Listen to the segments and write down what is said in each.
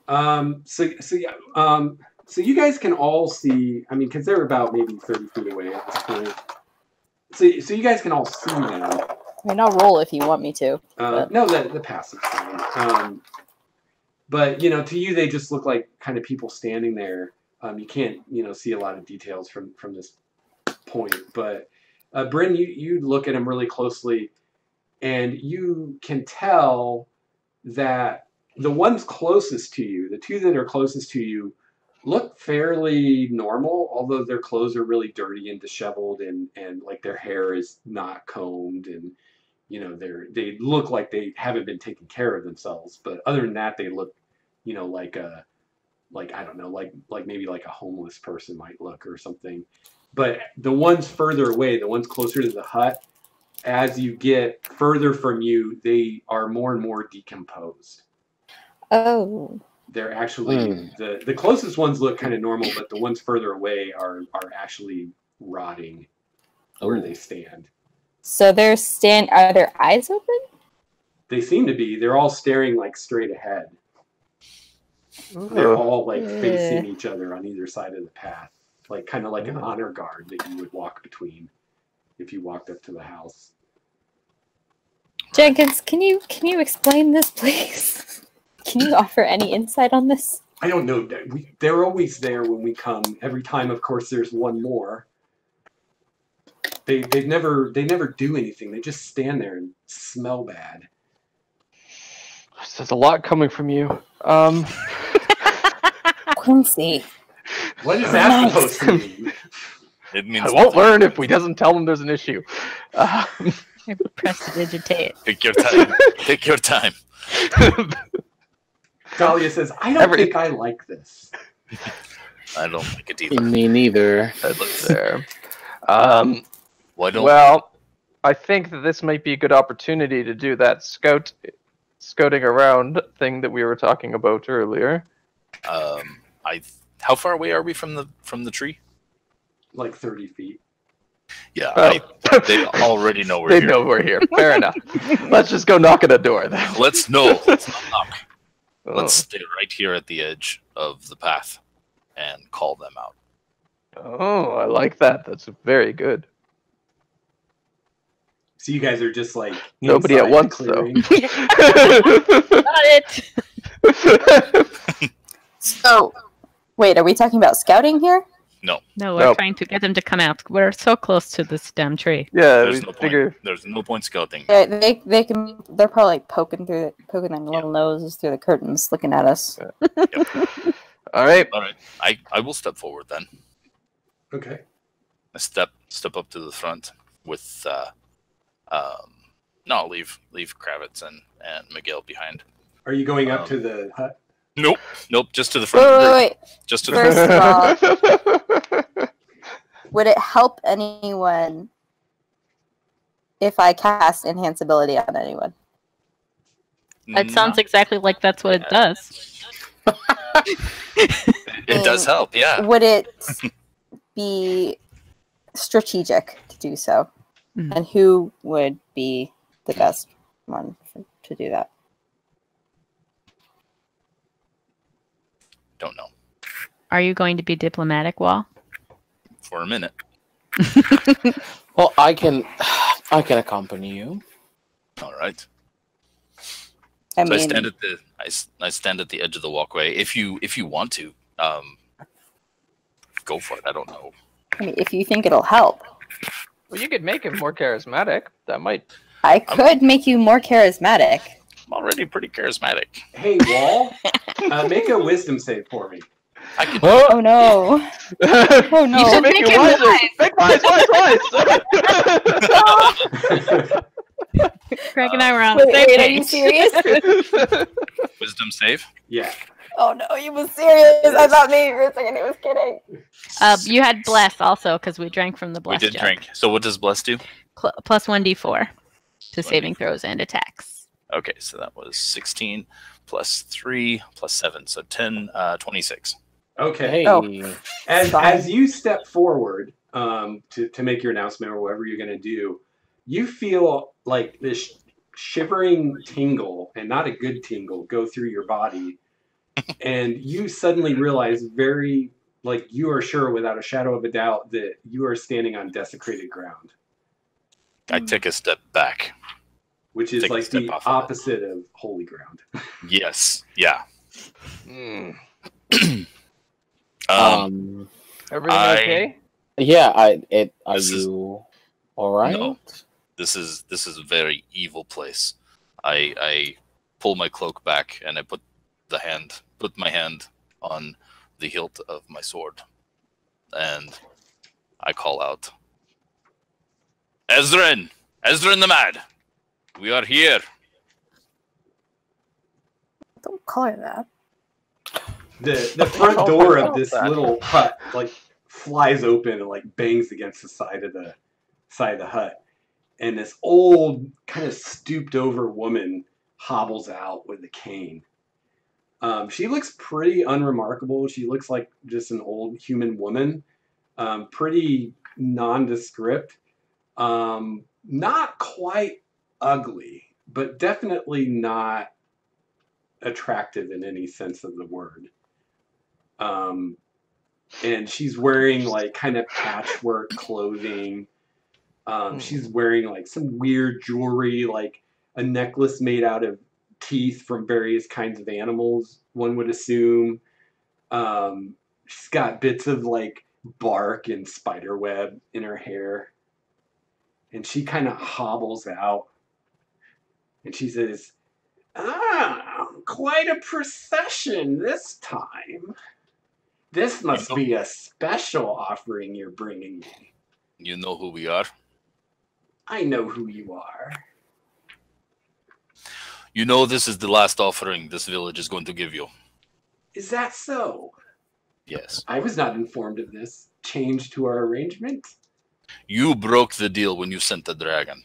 Yeah. So you guys can all see. I mean, because they're about maybe 30 feet away at this point. So you guys can all see them. I mean, I'll roll if you want me to. No, the passive's fine. But to you, they just look like kind of people standing there. You can't see a lot of details from this point. But Bryn, you look at them really closely, and you can tell that the ones closest to you, the two that are closest to you, look fairly normal, although their clothes are really dirty and disheveled, and like their hair is not combed, and they look like they haven't been taking care of themselves. But other than that, they look like I don't know, like maybe like a homeless person might look or something. But the ones further away, the ones closer to the hut, as you get further from you, they are more and more decomposed. Oh. They're actually the closest ones look kind of normal, but the ones further away are actually rotting where they stand. So they're are their eyes open? They seem to be. They're all staring like straight ahead. They're all like facing each other on either side of the path, like kind of like an honor guard that you would walk between if you walked up to the house. Jenkins, can you explain this, please? Can you offer any insight on this? I don't know. They're always there when we come. Every time, of course, there's one more. They never do anything. They just stand there and smell bad. There's a lot coming from you. Quincy. What is that supposed to mean? It means I won't learn if we doesn't tell them there's an issue. Prestidigitate. Take your time. Take your time. Dahlia says, I don't think I like this. I don't like it either. Me neither. That looks there. Why don't? Well, I think that this might be a good opportunity to do that scouting around thing that we were talking about earlier. How far away are we from the tree? Like 30 feet. Yeah, they already know we're here. They know we're here. Fair enough. Let's just go knock at a door then. Let's not knock. Let's stay right here at the edge of the path and call them out. Oh, I like that. That's very good. So you guys are just like nobody at once, though. Got it. So, wait, are we talking about scouting here? No. No, we're trying to get them to come out. We're so close to this damn tree. Yeah, there's no point scouting. Yeah, they can. They're probably like poking their little noses through the curtains, looking at us. Yep. All right. I will step forward then. Okay. I step up to the front with no, leave Kravitz and Miguel behind. Are you going up to the hut? Nope, just to the front. Wait. Just to the front. Would it help anyone if I cast Enhance Ability on anyone? It sounds exactly like that's what it does. It does help, yeah. Would it be strategic to do so? And who would be the best one to do that? Don't know. Are you going to be diplomatic, Wall? For a minute. Well, I can accompany you. All right. I stand at the I stand at the edge of the walkway. If you want to, go for it. I don't know. I mean, if you think it'll help. Well, you could make him more charismatic. That might. I could make you more charismatic. I'm already pretty charismatic. Hey, Wall, make a wisdom save for me. I can. Oh no! Oh no! You should make it wise. Greg and I were on the same Wait, are page. you serious? Wisdom save? Yeah. Oh no, you was serious. I thought maybe for a second he was kidding. You had bless also because we drank from the bless. We did jug. drink. So what does bless do? Plus 1d4 to saving throws and attacks. Okay, so that was 16 plus 3 plus 7, so 10, 26. Okay. Hey. Oh. As you step forward to make your announcement or whatever you're going to do, you feel like this shivering tingle, and not a good tingle, go through your body. And you suddenly realize you are sure without a shadow of a doubt that you are standing on desecrated ground. I take a step back. Which is Take a like step the off of it. opposite of holy ground. Yes. Yeah. Everything I- okay? Yeah, are This is- you all right? No. This is a very evil place. I pull my cloak back and I put my hand on the hilt of my sword, and I call out, Ezrin the Mad, we are here. Don't call her that. The front door of this that. little hut like flies open and like bangs against the side of the hut, and this old kind of stooped over woman hobbles out with a cane. She looks pretty unremarkable. She looks like just an old human woman, pretty nondescript, not quite ugly, but definitely not attractive in any sense of the word. And she's wearing like kind of patchwork clothing. She's wearing like some weird jewelry, like a necklace made out of teeth from various kinds of animals, one would assume. She's got bits of like bark and spider web in her hair. And she kind of hobbles out. And she says, quite a procession this time. This must be a special offering you're bringing me. You know who we are? I know who you are. You know this is the last offering this village is going to give you. Is that so? Yes. I was not informed of this change to our arrangement. You broke the deal when you sent the dragon.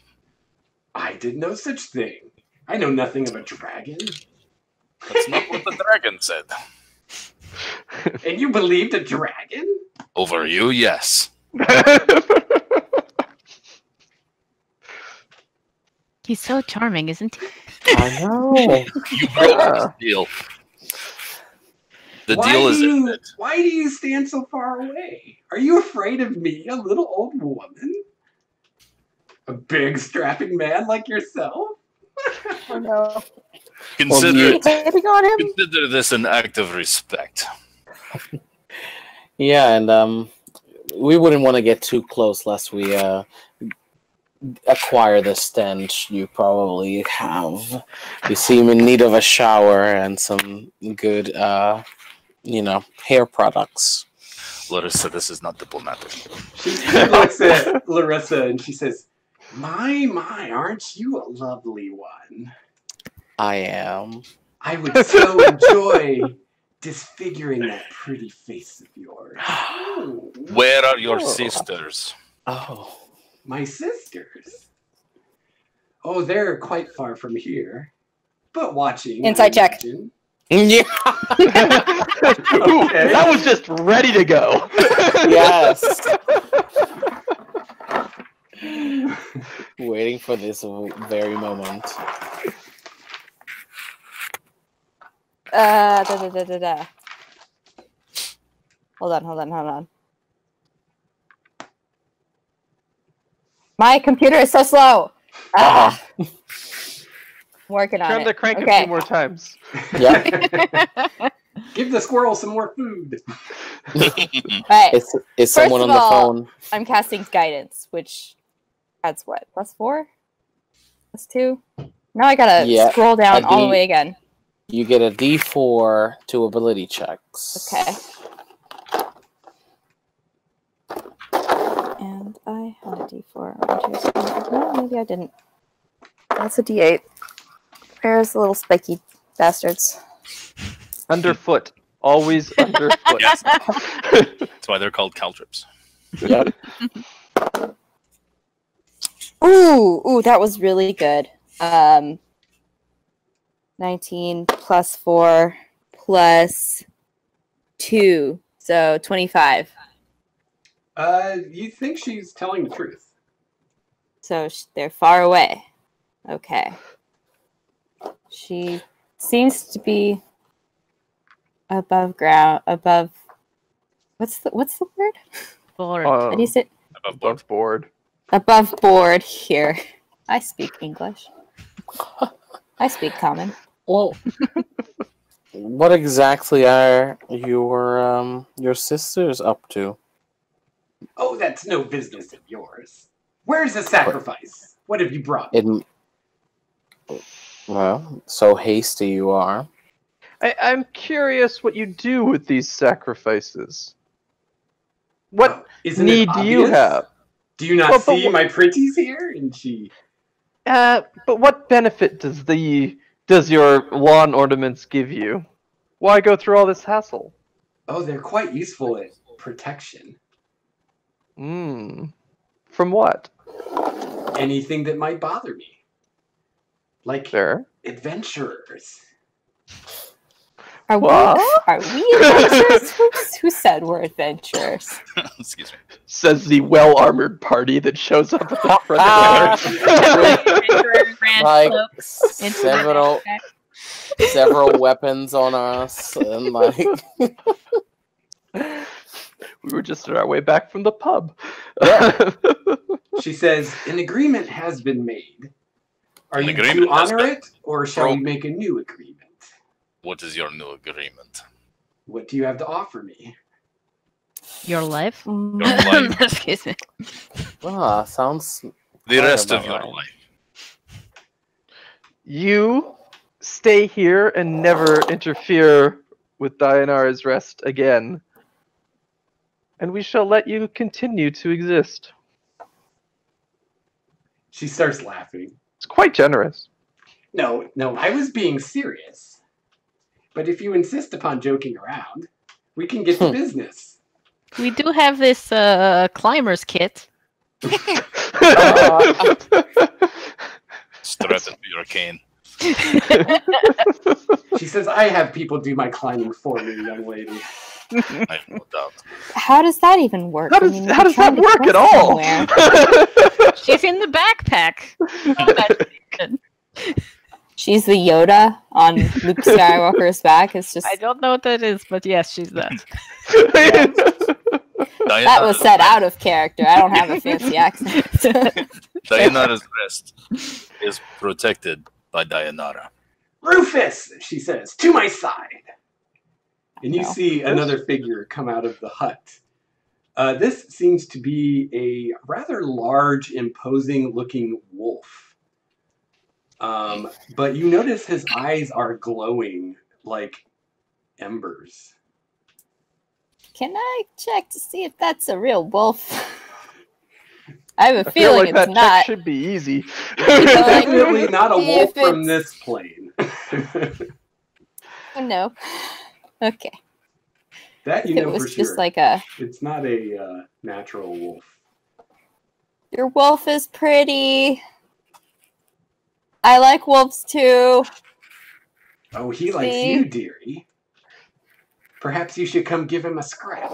I did no such thing. I know nothing of a dragon. That's not what the dragon said. And you believed a dragon? Over you, yes. He's so charming, isn't he? I know. You broke this deal. The deal is ended. Why do you stand so far away? Are you afraid of me, a little old woman? A big strapping man like yourself? Oh no. Consider Hitting on him? consider this an act of respect. Yeah, and we wouldn't want to get too close lest we acquire the stench you probably have. You seem in need of a shower and some good, hair products. Larissa, this is not diplomatic. She looks at Larissa and she says, my, aren't you a lovely one? I am. I would so enjoy disfiguring that pretty face of yours. Ooh. Where are your Oh. sisters? Oh. My sisters? Oh, they're quite far from here. But watching. Inside I check. imagine. Yeah. Ooh, that was just ready to go. Yes. Waiting for this very moment. Hold on. My computer is so slow. Ah. Working on Turn it. the crank a Okay. few more times. Yeah. Give the squirrel some more food. Right. Is someone First on of the all- phone? I'm casting guidance, which adds what? +4? +2? Now I gotta Yeah, scroll down that'd all the be- way again. You get a D4 to ability checks. Okay. And I had a D4. No, maybe I didn't. That's a D8. Where's the little spiky bastards? Underfoot. Always underfoot. Yes. That's why they're called caltrips. Yep. Ooh, that was really good. 19 +4 +2, so 25. You think she's telling the truth? So they're far away. Okay. She seems to be above ground, above. What's the word? Board. How do you say? Above board. Above board here. I speak English. I speak common. Well, what exactly are your sisters up to? Oh, that's no business of yours. Where's the sacrifice? What have you brought? Well, so hasty you are. I'm curious what you do with these sacrifices. What Isn't need it do you obvious? have? Do you not Well, but see my pretties here? And she... But what benefit does your lawn ornaments give you? Why go through all this hassle? Oh, they're quite useful at protection. From what? Anything that might bother me. Like Sure. adventurers. Are What? we adventurers? Who said we're adventurers? Excuse me. Says the well-armored party that shows up at the front door. Like several weapons on us, and like We were just on our way back from the pub. Yeah. She says, an agreement has been made. Are An you agreement to has honor been it, or shall we broken. make a new agreement? What is your new agreement? What do you have to offer me? Your life? Your life. Excuse me. sounds The Right rest of about your right. life. You stay here and never interfere with Dianara's rest again. And we shall let you continue to exist. She starts laughing. It's quite generous. No, I was being serious. But if you insist upon joking around, we can get to business. We do have this climber's kit. Strap it to your cane. She says, I have people do my climbing for me, young lady. I have no doubt. How does that even work? How does, how does that work at all? She's in the backpack. Oh, that's good. She's the Yoda on Luke Skywalker's back. It's just I don't know what that is, but yes, she's that. that was set out of character. I don't have a fancy accent. Dianara's rest is protected by Dianara. Rufus, she says, to my side. And you No. see another figure come out of the hut. This seems to be a rather large, imposing-looking wolf. But you notice his eyes are glowing like embers. Can I check to see if that's a real wolf? I have a I feel feeling like it's that check not. should be easy. Definitely not a See wolf if from it's- this plane. Oh, no. Okay. That you It know was for sure. just like a. It's not a natural wolf. Your wolf is pretty. I like wolves too. Oh, he likes See? you, dearie. Perhaps you should come give him a scratch.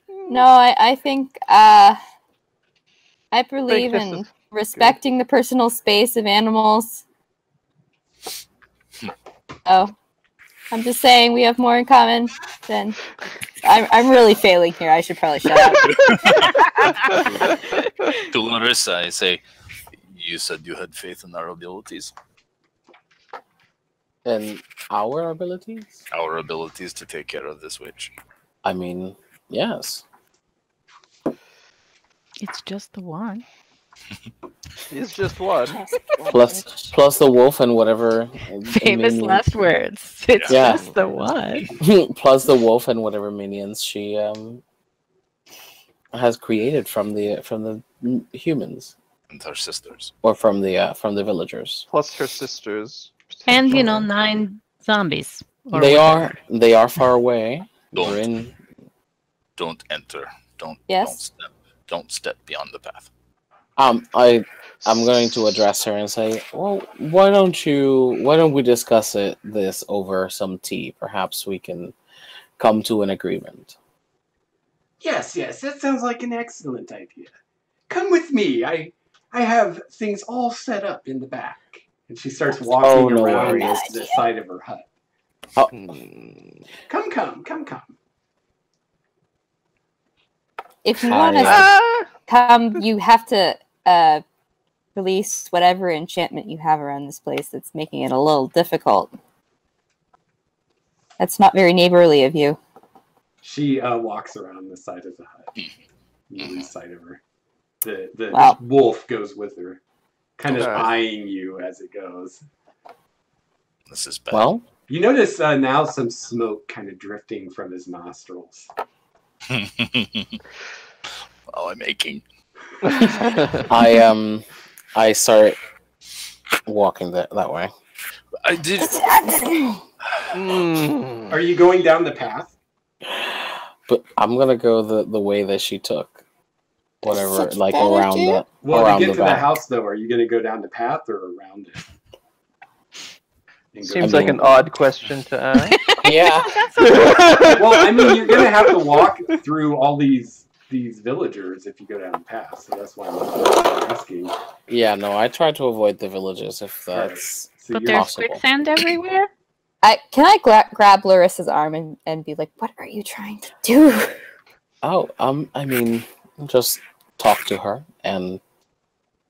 No, I think I believe this in is respecting the personal space of animals. Oh, I'm just saying we have more in common than. I'm really failing here. I should probably shut up. To Larissa, I say, you said you had faith in our abilities. and our abilities. Our abilities to take care of this witch. I mean, yes. It's just the one. It's just one. Plus the wolf and whatever Famous minion- last words. It's Yeah. just the one. plus the wolf and whatever minions she has created from the humans And her sisters. or from the villagers. Plus her sisters. And, 9 zombies. or They whatever. are far away. Don't. We're in. Don't enter. Yes. Don't step beyond the path. I'm going to address her and say, well, why don't we discuss this over some tea? Perhaps we can come to an agreement. Yes, that sounds like an excellent idea. Come with me. I have things all set up in the back. And she starts walking no around worries. the side of her hut. Come. If you want to Ah! come, you have to release whatever enchantment you have around this place that's making it a little difficult. That's not very neighborly of you. She walks around the side of the hut. You lose sight of her. The Wow. wolf goes with her, kind of Okay. eyeing you as it goes. This is bad. Well, You notice now some smoke kind of drifting from his nostrils. Oh, I'm aching. I start walking that way. I did. Mm. Are you going down the path? But I'm gonna go the way that she took. Whatever, Such a like bad around idea. the Well, around to get the to the back. house, though, are you going to go down the path or around it? And go Seems I like mean- an odd question to ask. Yeah. Well, I mean, you're gonna have to walk through all these villagers if you go down the path, so that's why I'm asking. Yeah, no, I try to avoid the villages if that's So But you're there's possible. quicksand everywhere. Can I grab Larissa's arm and be like, "What are you trying to do?" Oh, I mean, just talk to her and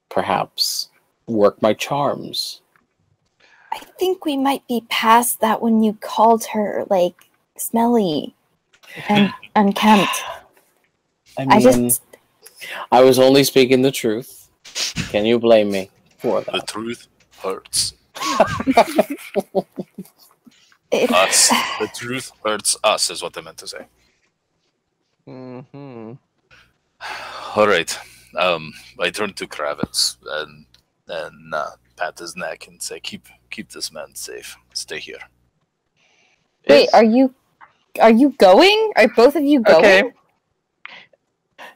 perhaps work my charms. I think we might be past that when you called her like smelly and unkempt. I I mean, just I was only speaking the truth. Can you blame me for The that? truth hurts it, us. The truth hurts us, is what I meant to say. Mm-hmm. All right. I turn to Kravitz and pat his neck and say, "Keep this man safe. Stay here." wait, are you going? Are both of you going? Okay.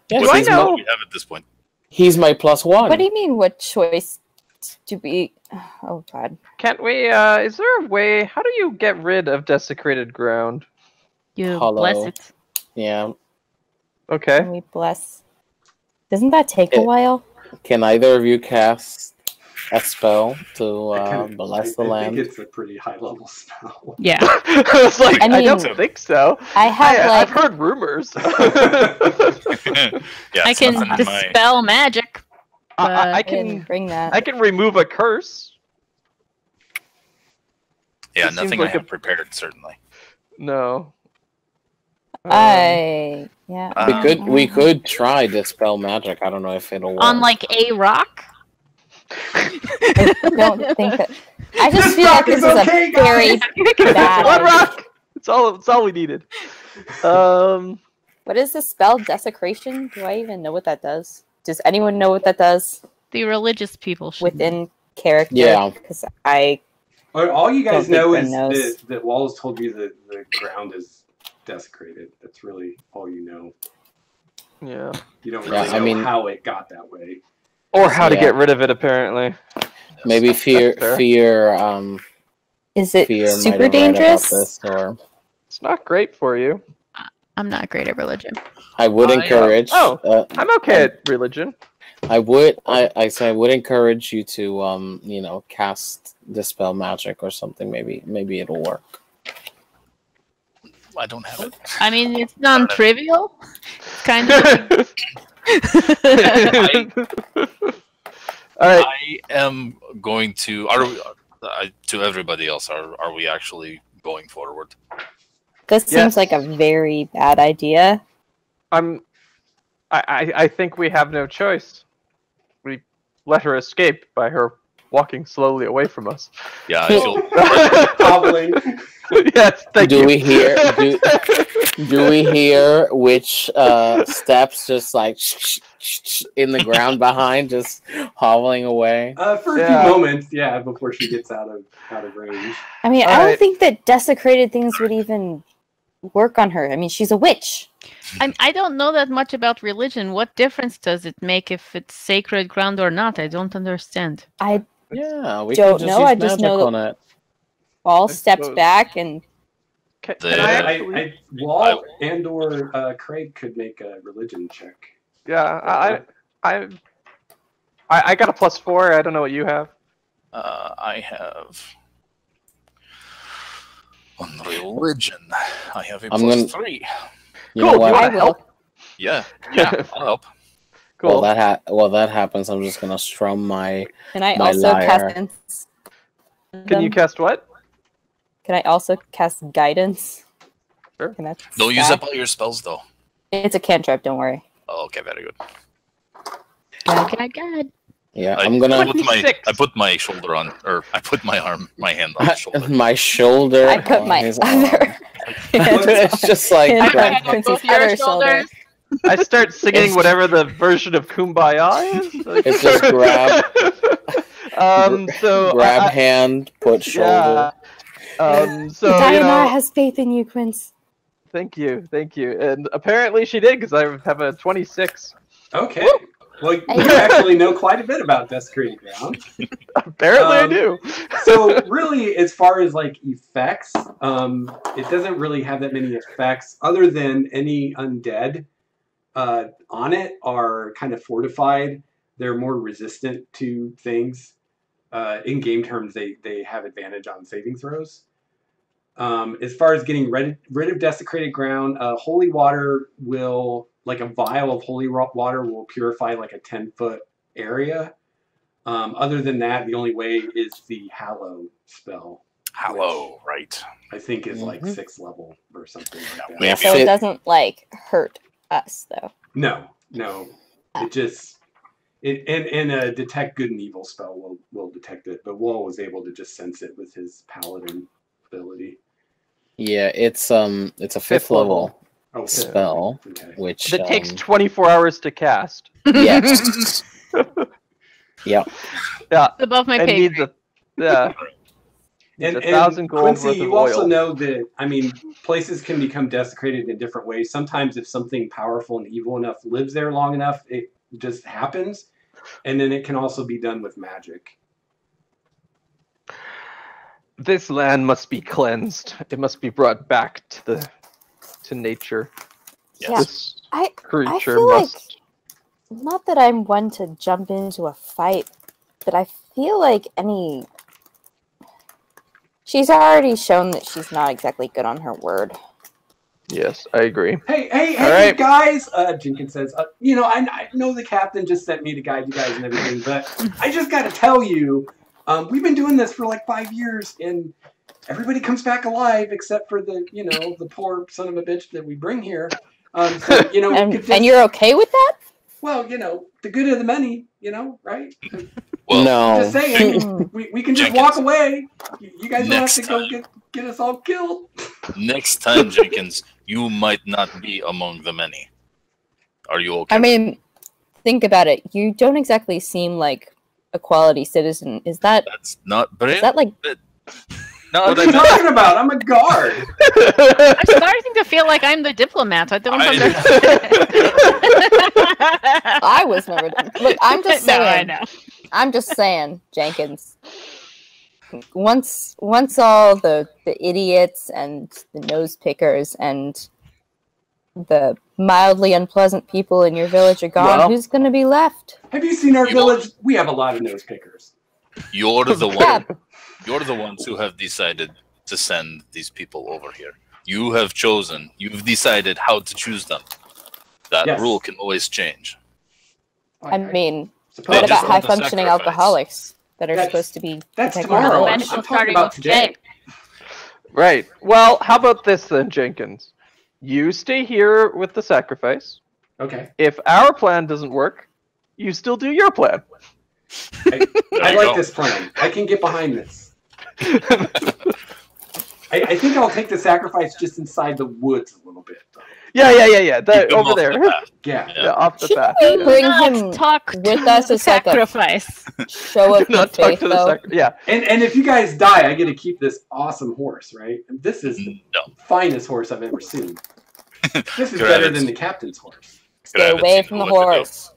Yes, Do I he's know- What we have at this point. He's my +1. What do you mean? What choice do we? Oh God! Can't we? Is there a way? How do you get rid of desecrated ground? You Hello. bless it. Yeah. Okay. Can we bless? Doesn't that take a It- while? Can either of you cast a spell to bless the I land? think it's a pretty high level spell. Yeah. I was like, I I, don't mean, think so. I have I've like heard rumors. Yeah, I it's can nothing in my. dispel magic. I I can can bring that. I can remove a curse. Yeah, it seems nothing like I a- have prepared, certainly. No. Yeah. We could try dispel magic. I don't know if it'll work. On like a rock. I don't think that. I just feel like this Rock is is okay, a very bad. One rock. It's all we needed. What is the spell? Desecration? Do I even know what that does? Does anyone know what that does The religious people should. within character? Yeah. Because I All you guys Don't think know Ben is knows. that Wallace told you that the ground is desecrated. That's really all you know. Yeah. You don't Yeah, really I know mean- how it got that way. Or how to Yeah. get rid of it, apparently. Maybe fear That's fair. is it fear might super have read about dangerous? this, or It's not great for you. I'm not great at religion. I would I, encourage. I'm okay at religion. I say I would encourage you to cast dispel magic or something. Maybe it'll work. I don't have it. I mean, it's non-trivial. It's kind of. All right. I am going to. To everybody else, are we actually going forward? This Yes. seems like a very bad idea. I think we have no choice. We let her escape by her walking slowly away from us. Yeah, I feel. Hobbling. Yes, thank you. Do we hear which steps just like in the ground behind, just hobbling away? For a Yeah. few moments, yeah, before she gets out of range. I mean, I Alright. don't think that desecrated things would even work on her. I mean, she's a witch. I don't know that much about religion. What difference does it make if it's sacred ground or not? I don't understand. I Yeah, we Don't can just know, use I just magic know that- on it. all I steps suppose. back and Can The- I actually? Wall and or Craig could make a religion check. Yeah, I got a +4. I don't know what you have. I have. On religion, I have a I'm plus gonna- 3. You Cool, know what? you I wanna will. help? Yeah, I'll help. Cool. While that happens, I'm just gonna strum my. Can I My also lyre. cast guidance? Can you cast what? Can I also cast guidance? Sure. Can I Don't use stack? up all your spells, though. It's a cantrip. Don't worry. Oh, okay, very good. God. Yeah, I, I'm gonna. I put my 26. I put my shoulder on, or I put my hand on his shoulder. My shoulder. I put on my his other. arm. It's just like. Hands I on have Quincy's both your other shoulder. shoulders. I start singing whatever the version of Kumbaya is. It's just grab. So grab I- hand, put shoulder. So you Diana know, has faith in you, Quince. thank you, and apparently she did because I have a 26. Okay. Well, you actually know quite a bit about Desecrated Ground. Apparently I do. So really, as far as like effects, it doesn't really have that many effects other than any undead on it are kind of fortified. They're more resistant to things. In game terms, they have advantage on saving throws. As far as getting rid of Desecrated Ground, holy water will, like a vial of holy water will purify like a 10-foot area. Other than that, the only way is the Hallow spell. Hallow, right? I think is like Mhm. 6th level or something like that. Yeah, So fit- it doesn't like hurt us though. No. It just and a detect good and evil spell will detect it, but Wool was able to just sense it with his paladin ability. Yeah, it's a 5th level Oh, fifth. spell, Okay. which It takes 24 hours to cast. yes. Yep. Yeah, It's above my and pay needs grade. needs And 1,000 gold Quincy, worth of you also oil. know that, I mean, places can become desecrated in different ways. Sometimes if something powerful and evil enough lives there long enough, it just happens. And then it can also be done with magic. This land must be cleansed. It must be brought back to nature. Yeah. This I creature feel like- must. Not that I'm one to jump into a fight, but I feel like she's already shown that she's not exactly good on her word. Yes, I agree. Hey, All right. guys! Jenkins says, I know the captain just sent me to guide you guys and everything, but I just got to tell you, we've been doing this for like 5 years, and everybody comes back alive except for the poor son of a bitch that we bring here. So, we could just, And you're okay with that? well, the good of the many, right? Well, No. Just saying, Mm. we can just Jenkins. walk away. You guys don't have Next to go time. get us all killed. next time, Jenkins, you might not be among the many. Are you okay? I mean, think about it. You don't exactly seem like a quality citizen. Is that That's not brave. like No, What are you talking about? I'm a guard. I'm starting to feel like I'm the diplomat. I don't understand. I was never look, I'm just No, I saying. know. I'm just saying, Jenkins. Once all the idiots and the nose pickers and the mildly unpleasant people in your village are gone, Well- who's going to be left? Have you seen our You village? We have a lot of nose pickers. You're the Yeah. one. You're the ones who have decided to send these people over here. You have chosen. You've decided how to choose them. That Yes. rule can always change. I mean, suppose what They about just want the high-functioning sacrifice. alcoholics that are That's- supposed to be that's protecting tomorrow. the I'm village? Eventual talking starting about with today. J. Right. Well, how about this then, Jenkins? You stay here with the sacrifice. Okay. If our plan doesn't work, you still do your plan. I you like go. this plan. I can get behind this. I think I'll take the sacrifice just inside the woods a little bit. Though. Yeah. Keep them Over off there. the path. Yeah. Yeah, off the Should path. we Yeah. bring Not him talk with to us the as like a sacrifice. show Do of not good talk faith, to the though? Yeah. And if you guys die, I get to keep this awesome horse, right? And this is the No. finest horse I've ever seen. This is Could better have than it. the captain's horse. Could I Stay have it away seen from the what to do? horse.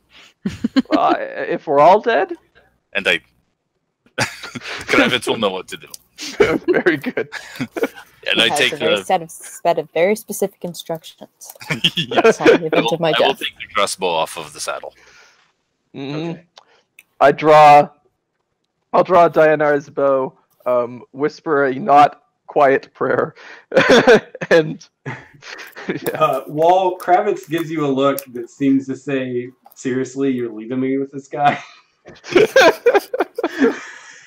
If we're all dead, And I. Kravitz will know what to do. very good. And He I has take a very the. set of very specific instructions. Yes. Upon the I event of my will death. take the crossbow off of the saddle. Mhm. Okay. I'll draw Dianar's bow, whisper a not quiet prayer. And Wall Kravitz gives you a look that seems to say, "Seriously, you're leaving me with this guy?"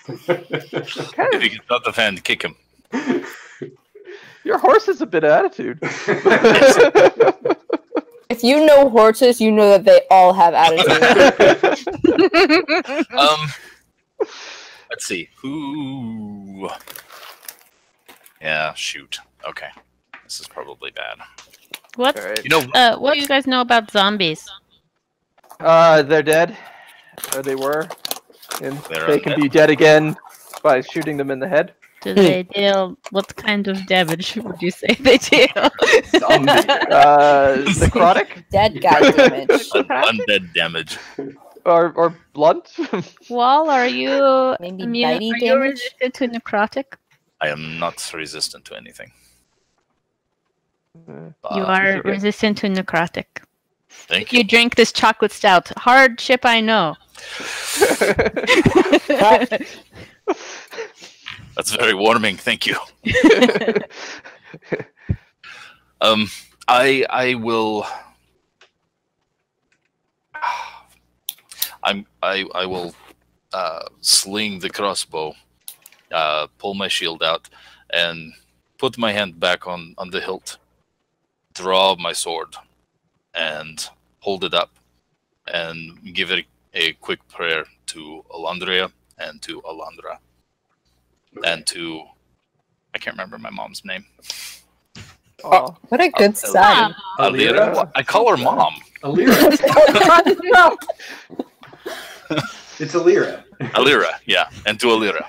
If you can stop the fan, kick him. your horse has a bit of attitude. If you know horses, you know that they all have attitude. Let's see. Who? Yeah, shoot. Okay. This is probably bad. What? All right. You know, What do you guys know about zombies? They're dead. Or they were. And They're they can undead. be dead again by shooting them in the head. Do they deal? What kind of damage would you say they deal? Necrotic? Dead guy damage. undead damage. Or blunt? Wall, are you Maybe immune? bitey Are you damage? resistant to necrotic? I am not resistant to anything. You Uh, are forget. resistant to necrotic. Thank You you. drink this chocolate stout. Hardship, I know. That's very warming. Thank you. I will. I will sling the crossbow, pull my shield out, and put my hand back on the hilt, draw my sword, and hold it up, and give it a quick prayer to Alandria and to Alandra, and to I can't remember my mom's name. Oh. What a good son. Alira? Alira? I call her mom. Alira. No. It's Alira. Alira, yeah, and to Alira.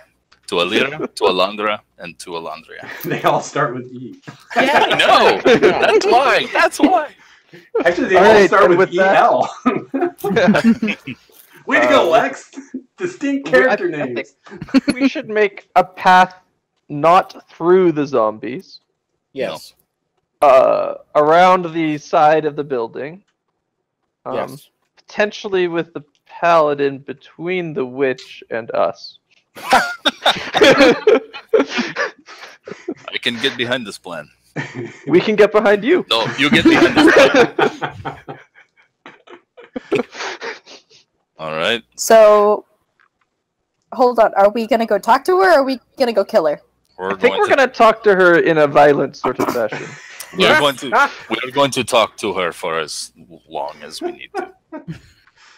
To Alira, to Alandra, and to Alandria. They all start with E. Yeah, I know. That's why. That's why. Actually, they All all right, start and with with that- EL. Way to go, Lex. Distinct character I think- names. We should make a path not through the zombies, Yes. around the side of the building. Yes. Potentially with the paladin between the witch and us. I can get behind this plan. We can get behind you. No, you get behind this plan. All right. So, hold on. Are we gonna go talk to her, or are we gonna go kill her? We're I think going we're to, gonna talk to her in a violent sort of fashion. we're going to we're going to talk to her for as long as we need to.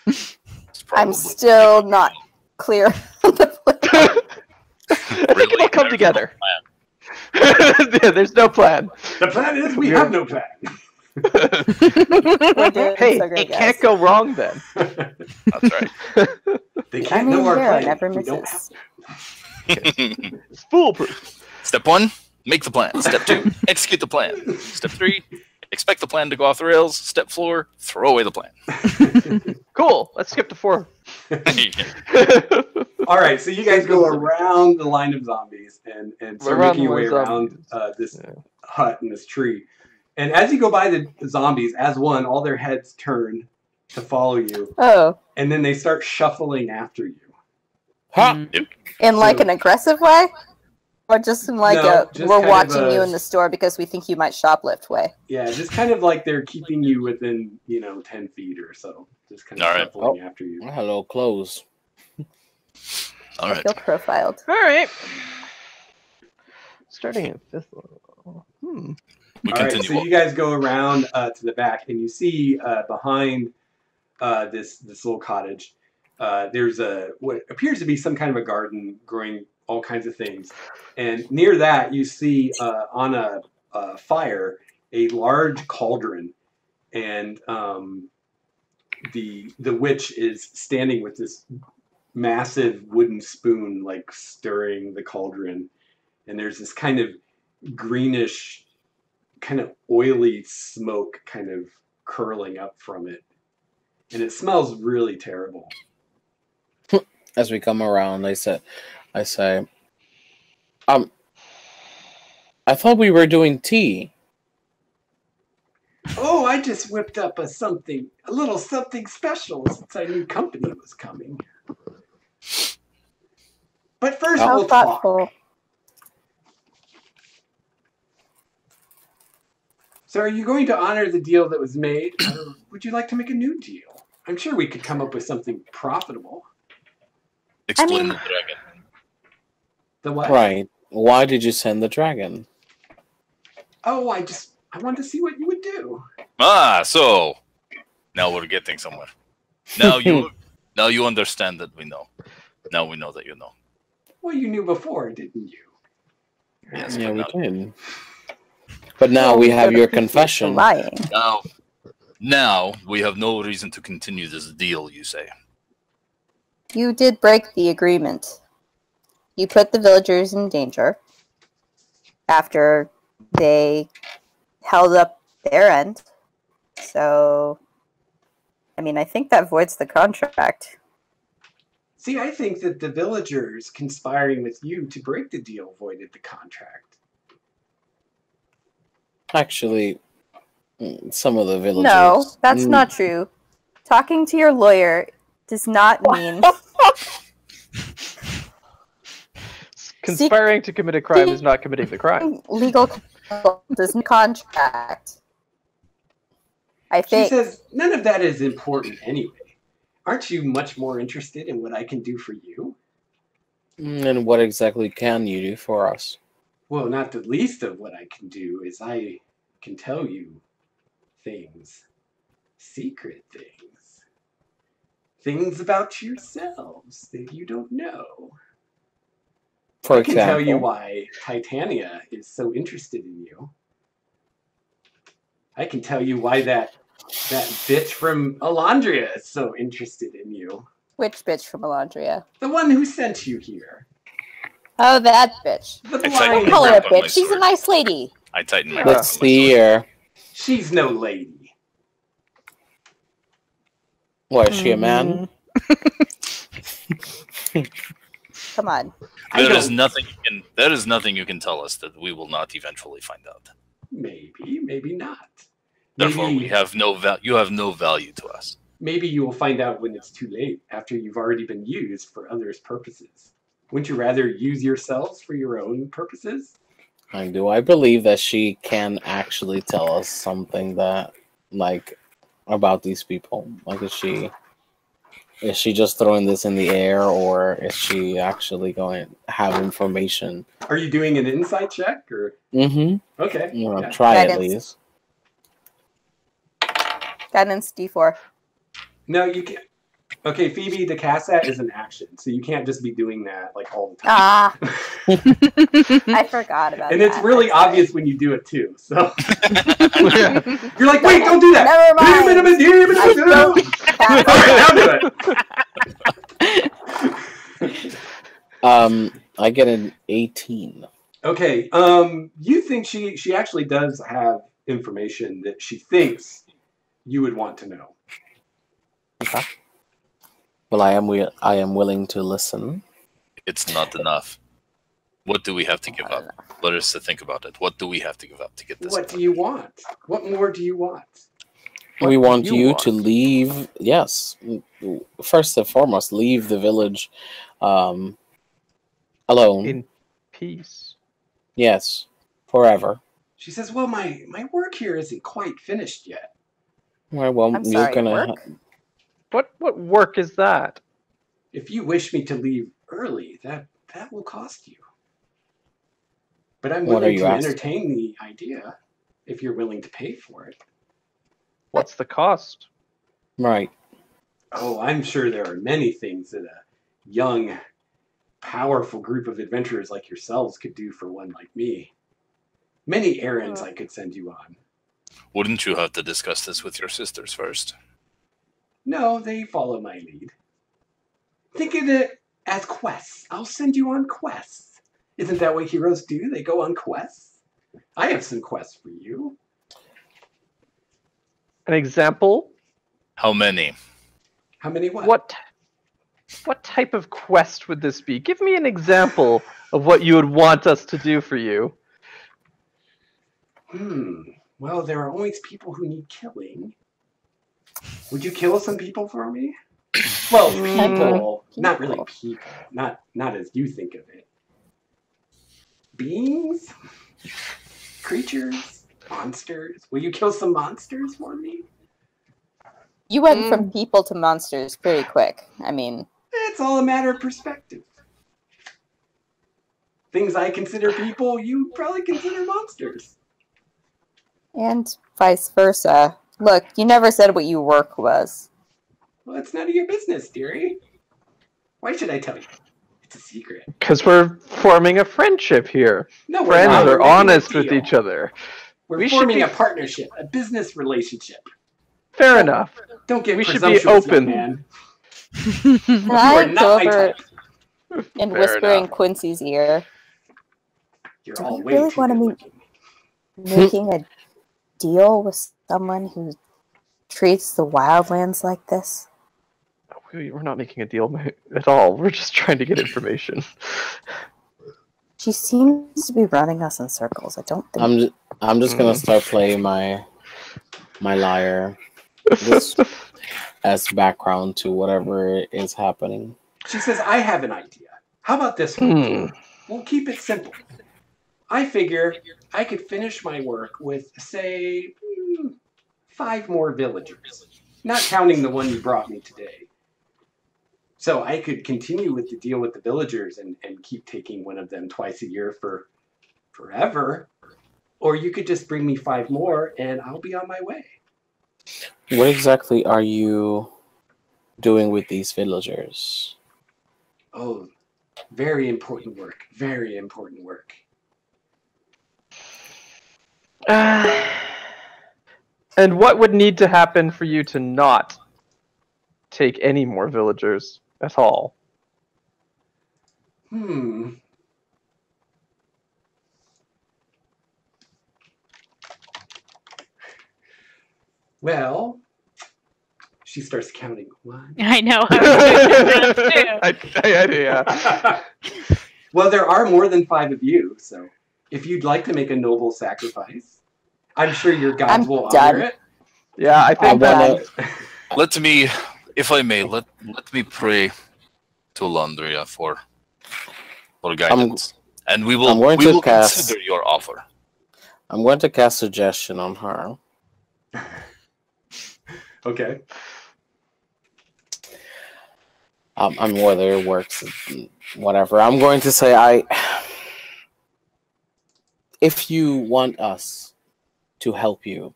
It's I'm probably- still not clear on the plan. I think Really? it'll come together. Yeah, there's no plan. The plan is we have no plan. We're doing Hey, so great, it guys. can't go wrong then. That's right. They I can't mean, know our hero plan. never We don't misses. It's foolproof. Step 1, make the plan. Step 2, execute the plan. Step 3, expect the plan to go off the rails. Step 4, throw away the plan. Cool. Let's skip to 4. All right, so you guys go around the line of zombies and start Around making your the way line of around zombies. this Yeah. hut and this tree. And as you go by the zombies, as one, all their heads turn to follow you, Oh, and then they start shuffling after you. Huh? in like an aggressive way, or just in like No, a just we're kind of watching a- you in the store because we think you might shoplift way. Yeah, just kind of like they're keeping you within, 10 feet or so. Just kind of All right. shuffling after you. Hello, clothes. All I right. feel profiled. All right. Starting at 5th level. We All right, continue. so you guys go around to the back, and you see behind this little cottage, there's what appears to be some kind of a garden growing all kinds of things, and near that you see on a fire a large cauldron, and the witch is standing with this massive wooden spoon, like stirring the cauldron, and there's this kind of greenish, kind of oily smoke kind of curling up from it, and it smells really terrible. As we come around, I say, I thought we were doing tea. Oh, I just whipped up a little something special since I knew company was coming. But first How we'll talk. thoughtful. So are you going to honor the deal that was made, or would you like to make a new deal? I'm sure we could come up with something profitable. Explain mean- the dragon. The what? Right. Why did you send the dragon? Oh, I wanted to see what you would do. Ah, so now we're getting somewhere. Now you understand that we know. Now we know that you know. Well, you knew before, didn't you? Yes, Yeah, but we did. But now we have your confession. Lying. now we have no reason to continue this deal, you say. You did break the agreement. You put the villagers in danger after they held up their end. So, I mean, I think that voids the contract. See, I think that the villagers conspiring with you to break the deal voided the contract. Actually, some of the villagers. No, that's not true. Talking to your lawyer does not mean... Conspiring to commit a crime is not committing the crime. Legal does not contract. I She think. says, none of that is important anyway. Aren't you much more interested in what I can do for you? And what exactly can you do for us? Well, not the least of what I can do is I can tell you things. Secret things. Things about yourselves that you don't know. For I can tell you example, why Titania is so interested in you. I can tell you why that bitch from Alondria is so interested in you. Which bitch from Alondria? The one who sent you here. Oh, that bitch. The Excited. blind Don't call her a grip on my bitch. She's a sword. nice lady. I tighten my let's grip on my see sword. here. She's no lady. What, is she a man? Come on. There is nothing you can tell us that we will not eventually find out. Maybe, maybe not. Therefore, Maybe, we have you have no value to us. maybe you will find out when it's too late, after you've already been used for others' purposes. Wouldn't you rather use yourselves for your own purposes? Like, do I believe that she can actually tell us something that, like, about these people? Like, is she just throwing this in the air, or is she actually going to have information? Are you doing an insight check, or Mm-hmm. okay? Well, yeah. try at Guidance. least. Guidance D4. No, you can't. Okay, Phoebe, to cast that is an action, so you can't just be doing that like all the time. Ah, I forgot about And that. it's really I'm sorry. obvious when you do it too. So you're like, wait, don't do that. Never mind. All right, now do it. I get an 18. Okay, you think she actually does have information that she thinks you would want to know. Okay. Well, I am willing to listen. It's not enough. What do we have to give up? Let us to think about it. What do we have to give up to get this? What do you want? What more do you want? We What want do you to leave. Yes, first and foremost, leave the village alone. In peace. Yes, forever. She says, well, my work here isn't quite finished yet. Well, I'm you're sorry, gonna. work? What work is that? If you wish me to leave early, that will cost you. But I'm What are willing you to asking? entertain the idea if you're willing to pay for it. What's the cost? Right. Oh, I'm sure there are many things that a young, powerful group of adventurers like yourselves could do for one like me. Many errands I could send you on. Wouldn't you have to discuss this with your sisters first? No, they follow my lead. Think of it as quests. I'll send you on quests. Isn't that what heroes do? They go on quests. I have some quests for you. An example? How many? How many what? What type of quest would this be? Give me an example of what you would want us to do for you. Well, there are always people who need killing. Would you kill some people for me? Well, people. Not really people. Not as you think of it. Beings? Creatures? Monsters? Will you kill some monsters for me? You went from people to monsters pretty quick. I mean, It's all a matter of perspective. Things I consider people, you probably consider monsters. and vice versa. Look, you never said what your work was. Well, it's none of your business, dearie. Why should I tell you? It's a secret. Because we're forming a friendship here. No, we're Friends not. are We're making a honest with deal. each other. We're We should forming be- a partnership, a business relationship. Fair enough. Don't get We should be presumptuous, open. man. Can You I are go not my over type. and Fair whisper in enough. Quincy's ear, You're Do all you way really too wanna good meet- looking. making a deal with someone who treats the wildlands like this? We're not making a deal at all. We're just trying to get information. She seems to be running us in circles. I don't think. I'm just gonna start playing my lyre just as background to whatever is happening. She says, I have an idea. How about this one? We'll keep it simple. I figure I could finish my work with, say, 5 more villagers. Not counting the one you brought me today. So I could continue with the deal with the villagers and keep taking one of them twice a year for forever. Or you could just bring me 5 more and I'll be on my way. What exactly are you doing with these villagers? Oh, very important work. Very important work. And what would need to happen for you to not take any more villagers at all? Well, she starts counting. 1. I know. I was doing that too. Yeah. Well, there are more than 5 of you, so if you'd like to make a noble sacrifice, I'm sure your gods I'm will done. honor it. Yeah, I I think wanna, Let me, if I may, let me pray to Landria for guidance, and we I'm will going to will cast- consider your offer. I'm going to cast suggestion on her. Okay. I mean, whether it works, whatever. I'm going to say if you want us to help you,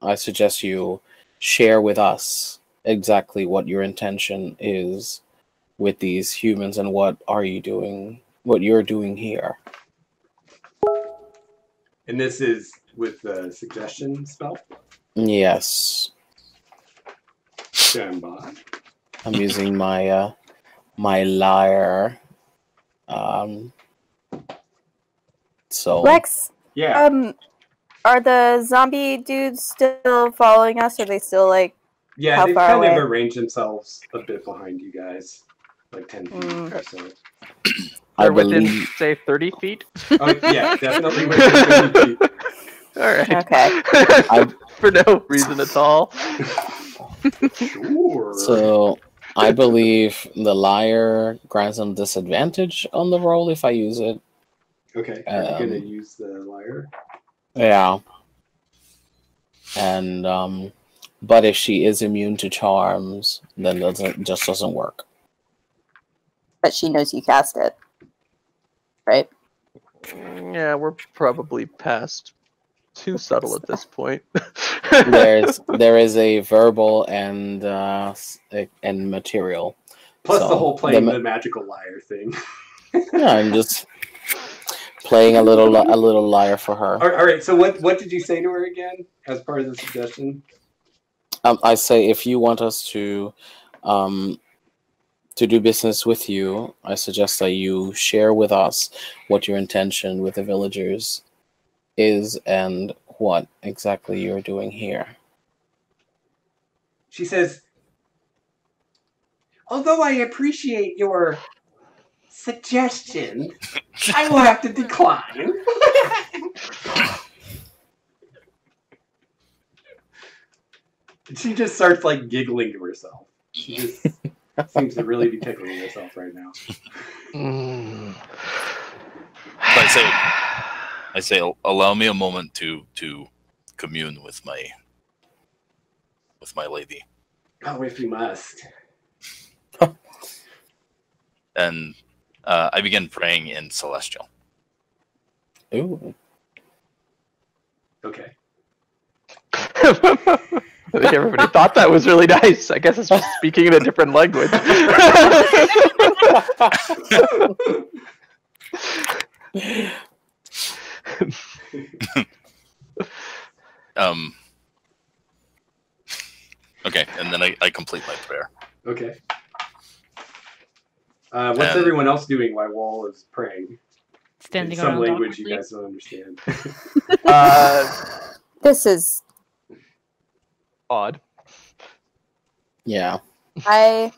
I suggest you share with us exactly what your intention is with these humans and what you're doing here. And this is with the suggestion spell? Yes, Stand by. I'm using my my lyre. So Rex, Yeah. are the zombie dudes still following us? Or are they still like? Yeah, how they've far kind of away? arranged themselves a bit behind you guys. Like 10 feet or so. I they're within, believe say, 30 feet. Oh, yeah, definitely within 50 feet. All right. Okay. For no reason at all. Sure. so. I believe the lyre grants them disadvantage on the roll if I use it. Okay, are you going to use the lyre? Yeah. And but if she is immune to charms, then just doesn't work. But she knows you cast it, right? Yeah, we're probably past too subtle at this point. There is a verbal and material. Plus So, the whole playing the the magical lyre thing. Yeah, I'm just playing a little lyre for her. All right, so what did you say to her again as part of the suggestion? I say if you want us to do business with you, I suggest that you share with us what your intention with the villagers is and what exactly you're doing here. She says, although I appreciate your suggestion, I will have to decline. She just starts like giggling to herself. She just seems to really be tickling herself right now. I say, I say, allow me a moment to commune with my lady. Oh, if you must. And I begin praying in Celestial. Ooh. Okay. I think everybody thought that was really nice. I guess it's just speaking in a different language. Okay, and then I complete my prayer. Okay. What's everyone else doing while Wall is praying? Standing In some around language you awkwardly. guys don't understand. This is Odd. Yeah. I.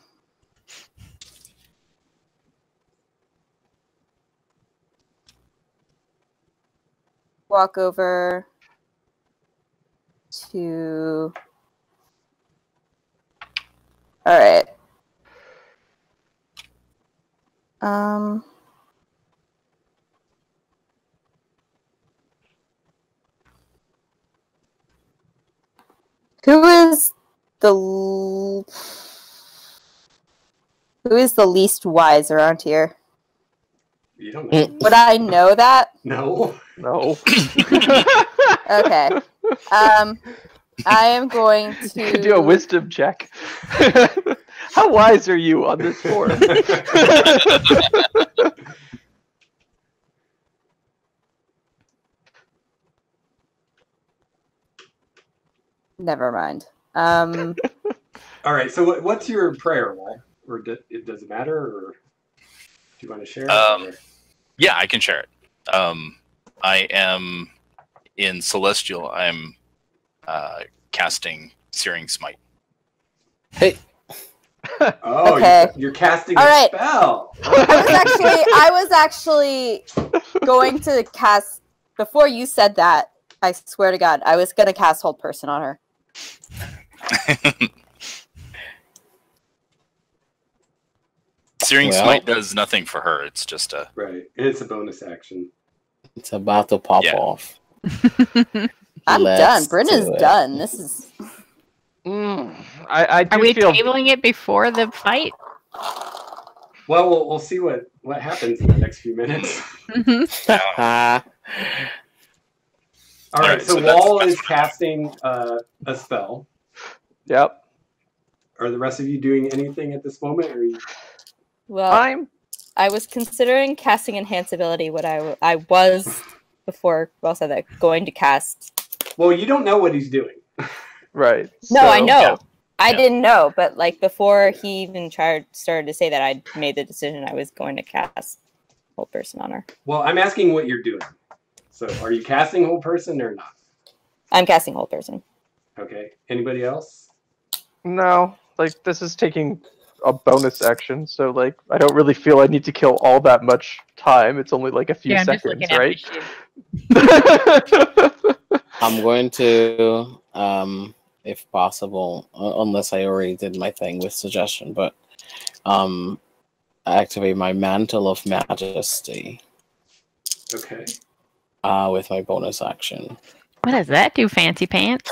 Walk over to. All right. Who is the least wise around here? You don't know. Would I know that? No. No. Okay. I am going You to can do a wisdom check. How wise are you on this board? Never mind. All right. So what's your prayer, Wall? Or does it matter? Or do you want to share? It? Yeah, I can share it. I am in Celestial. I'm casting Searing Smite. Hey. Oh, Okay. you're casting All a right. spell. I was actually going to cast before you said that. I swear to God, I was gonna cast Hold Person on her. Searing Well. Smite does nothing for her. It's just a... Right. And it's a bonus action. It's about to pop Yeah. off. I'm Let's done. Brenna's do it. done. This is. I do Are we feel tabling it before the fight? Well, we'll see what happens in the next few minutes. Ah, All right. Alright, So so that's- Wall that's is casting a spell. Yep. Are the rest of you doing anything at this moment? Or are you... Well, I was considering casting Enhance Ability. What I was before Wall said that going to cast. Well, you don't know what he's doing. Right. No, I so- know. Yeah. I Yeah. didn't know, but like before he even started to say that, I made the decision I was going to cast Hold Person on her. Well, I'm asking what you're doing. So, are you casting Whole Person or not? I'm casting Hold Person. Okay. Anybody else? No, like this is taking a bonus action, so like I don't really feel I need to kill all that much time. It's only like a few I'm just seconds, looking at right? the shit. I'm going to, if possible, unless I already did my thing with suggestion, but activate my Mantle of Majesty Okay. with my bonus action. What does that do, fancy pants?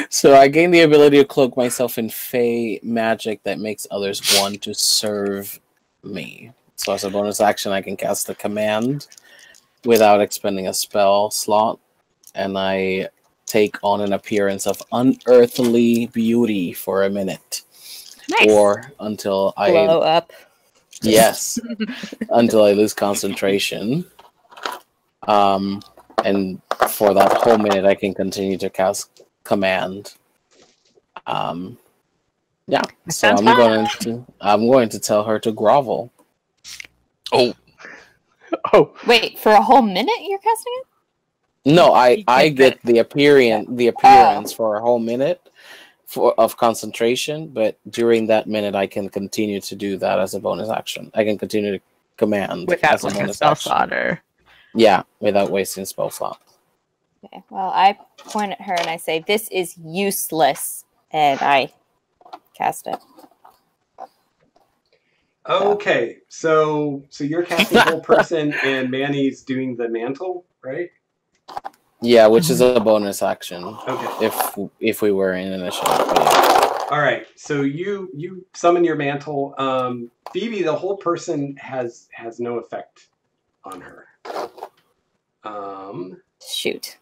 So I gain the ability to cloak myself in Fey magic that makes others want to serve me. So as a bonus action, I can cast a command without expending a spell slot, and I take on an appearance of unearthly beauty for a minute, Nice. or until Blow up. yes, until I lose concentration. And for that whole minute, I can continue to cast command. Yeah. So Sounds fun. I'm going to tell her to grovel. Oh, Oh, Wait, for a whole minute you're casting it? No, You I get get the appearance for a whole minute of concentration, but during that minute I can continue to do that as a bonus action. I can continue to command Without as a like a bonus spell action. slot or... Yeah, without wasting spell slot. Okay. Well, I point at her and I say, "This is useless," and I cast it. Okay, so you're casting whole person, and Manny's doing the mantle, right? Yeah, which is a bonus action Okay. if we were in initiative. But yeah. All right. So you summon your mantle. Phoebe, the whole person has no effect on her. Shoot.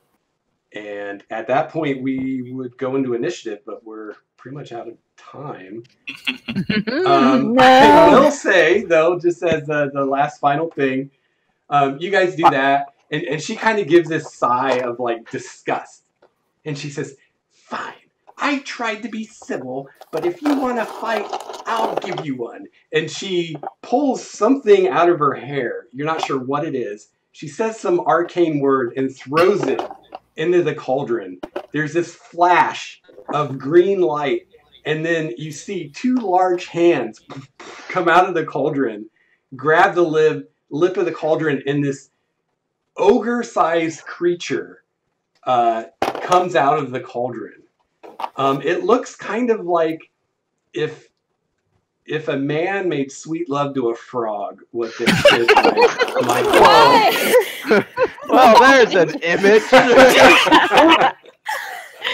And at that point, we would go into initiative, but we're pretty much out of time. No. I will say, though, just as the last final thing, you guys do that, and she kind of gives this sigh of like disgust, and she says, "Fine, I tried to be civil, but if you want to fight, I'll give you one." And she pulls something out of her hair. You're not sure what it is. She says some arcane word and throws it into the cauldron. There's this flash of green light, and then you see two large hands come out of the cauldron, grab the lip of the cauldron, and this ogre-sized creature comes out of the cauldron. It looks kind of like if a man made sweet love to a frog, what this kid might What? Well, there's an image.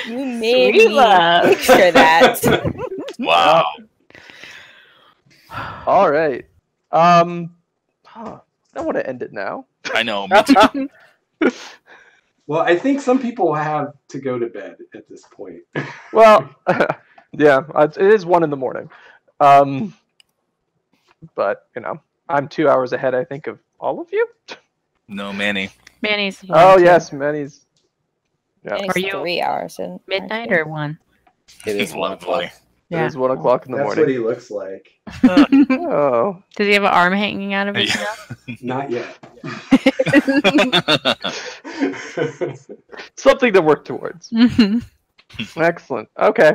You made Sweet me love. picture that. Wow. All right. I want to end it now. I know. Me too. Well, I think some people have to go to bed at this point. Well, yeah, it is 1 a.m. But I'm 2 hours ahead, I think, of all of you. No, Manny. Manny's Oh yes, Manny's. Yeah, And it's Are you 3 hours. Isn't midnight or 1? It is 1 o'clock. Lovely. it Yeah. is 1 o'clock in the That's morning. what he looks like. Oh, Does he have an arm hanging out of his Yeah. mouth? Not yet. something to work towards. Excellent. Okay.